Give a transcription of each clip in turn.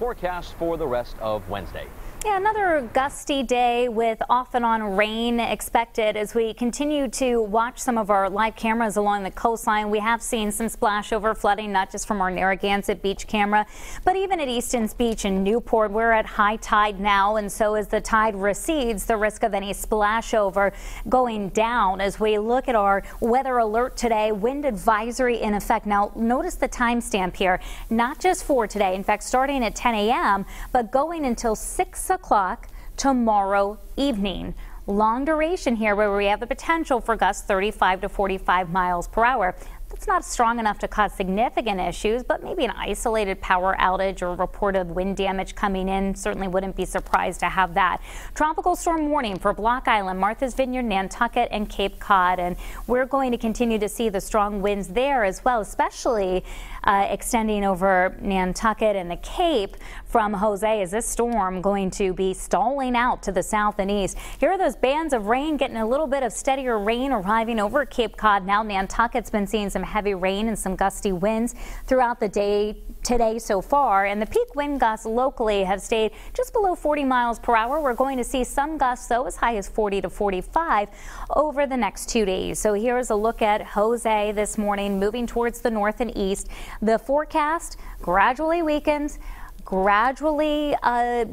forecast for the rest of Wednesday. Yeah, another gusty day with off and on rain expected as we continue to watch some of our live cameras along the coastline. We have seen some splash over flooding, not just from our Narragansett Beach camera, but even at Easton's Beach in Newport. We're at high tide now, and so as the tide recedes, the risk of any splash over going down. As we look at our weather alert today, wind advisory in effect. Now, notice the timestamp here, not just for today, in fact, starting at 10 a.m., but going until 6 o'clock tomorrow evening. Long duration here where we have the potential for gusts 35 to 45 miles per hour. It's not strong enough to cause significant issues, but maybe an isolated power outage or reported wind damage coming in. Certainly wouldn't be surprised to have that. Tropical storm warning for Block Island, Martha's Vineyard, Nantucket, and Cape Cod. And we're going to continue to see the strong winds there as well, especially extending over Nantucket and the Cape from Jose. Is this storm going to be stalling out to the south and east? Here are those bands of rain, getting a little bit of steadier rain arriving over Cape Cod. Now Nantucket's been seeing some heavy rain and some gusty winds throughout the day today so far, and the peak wind gusts locally have stayed just below 40 miles per hour. We're going to see some gusts though as high as 40 to 45 over the next 2 days. So here's a look at Jose this morning, moving towards the north and east. The forecast gradually weakens, gradually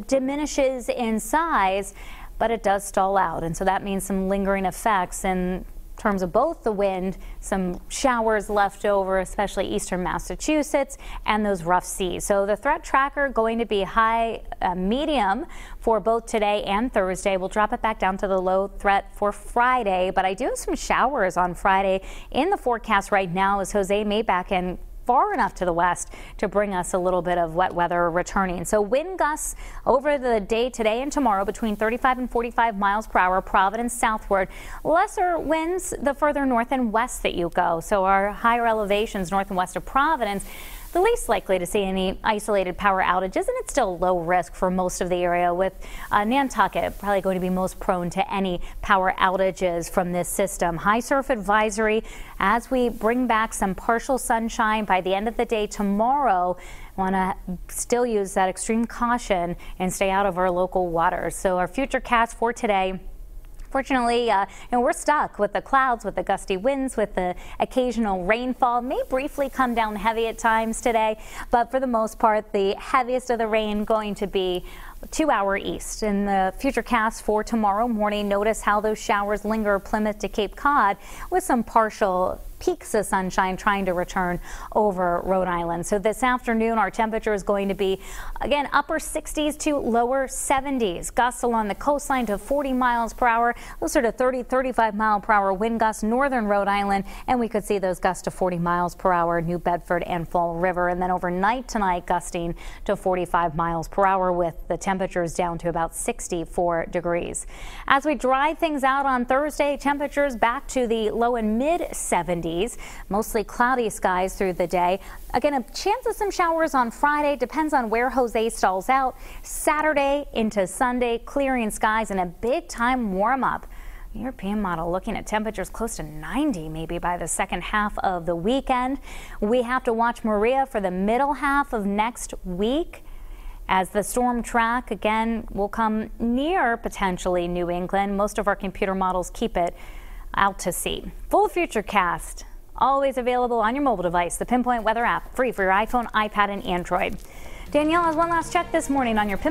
diminishes in size, but it does stall out, and so that means some lingering effects in terms of both the wind, some showers left over, especially eastern Massachusetts, and those rough seas. So the threat tracker going to be high, medium for both today and Thursday. We'll drop it back down to the low threat for Friday, but I do have some showers on Friday in the forecast right now as Jose may back in far enough to the west to bring us a little bit of wet weather returning. So wind gusts over the day today and tomorrow between 35 and 45 miles per hour, Providence southward. Lesser winds the further north and west that you go. So our higher elevations north and west of Providence, the least likely to see any isolated power outages, and it's still low risk for most of the area, with Nantucket probably going to be most prone to any power outages from this system. High surf advisory as we bring back some partial sunshine by the end of the day tomorrow. Want to still use that extreme caution and stay out of our local waters. So our futurecast for today. Fortunately, we're stuck with the clouds, with the gusty winds, with the occasional rainfall. May briefly come down heavy at times today, but for the most part, the heaviest of the rain going to be 2 hour east. In the futurecast for tomorrow morning, notice how those showers linger Plymouth to Cape Cod with some partial peaks of sunshine trying to return over Rhode Island. So this afternoon, our temperature is going to be, again, upper 60s to lower 70s. Gusts along the coastline to 40 miles per hour, closer to 30, 35 mile per hour wind gusts northern Rhode Island, and we could see those gusts to 40 miles per hour New Bedford and Fall River. And then overnight tonight, gusting to 45 miles per hour with the temperatures down to about 64 degrees. As we dry things out on Thursday, temperatures back to the low and mid 70s. Mostly cloudy skies through the day. Again, a chance of some showers on Friday. Depends on where Jose stalls out. Saturday into Sunday, clearing skies and a big time warm up. European model looking at temperatures close to 90 maybe by the second half of the weekend. We have to watch Maria for the middle half of next week, as the storm track again will come near potentially New England. Most of our computer models keep it out to sea. Full Futurecast always available on your mobile device. The Pinpoint Weather app, free for your iPhone, iPad, and Android. Danielle has one last check this morning on your Pinpoint